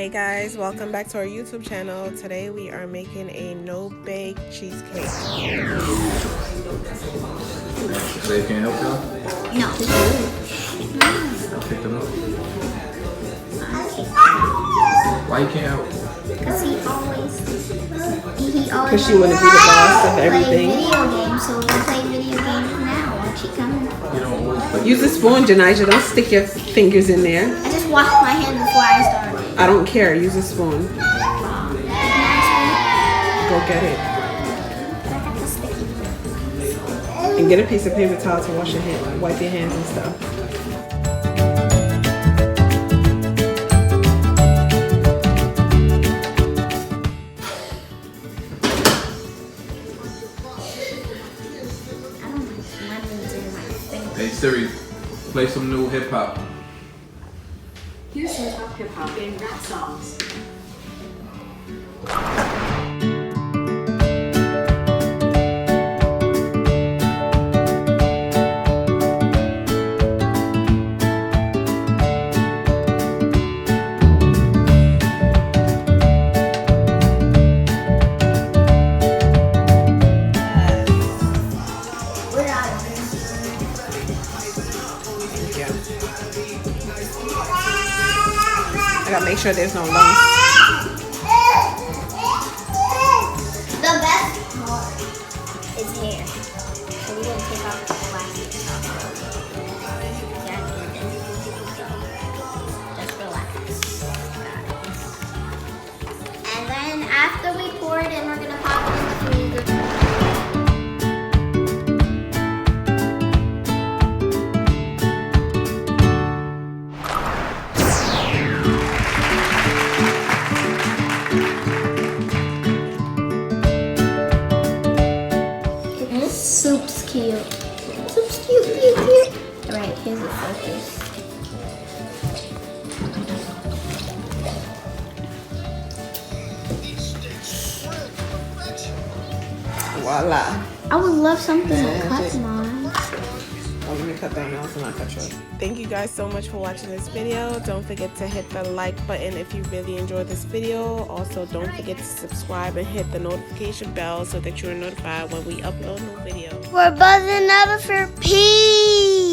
Hey guys, welcome back to our YouTube channel. Today we are making a no-bake cheesecake. They can't help y'all? No. Pick them up. Why you can't help? Because he always Because she want to be the boss of everything. play video games, so we'll play video games now. Watch she coming. You don't always play. Use a spoon, Jahnijaha. Don't stick your fingers in there. I just washed my hands before I started. I don't care. Use a spoon. Go get it. And get a piece of paper towel to wash your hands, wipe your hands and stuff. Hey Siri, play some new hip hop. Here's some top hip hop and rap songs. I gotta make sure there's no lumps. The best part is hair. So we're gonna take off the plastic. Just relax. And then after we pour it in, we're gonna pop it in the freezer. Soup's cute. Soup's cute, cute, cute. Alright, here's the focus. Voila. I would love something to cut mine. Oh, let me cut that now so not cut short. Thank you guys so much for watching this video. Don't forget to hit the like button if you really enjoyed this video. Also, don't forget to subscribe and hit the notification bell so that you're notified when we upload new videos. We're buzzing over for peace.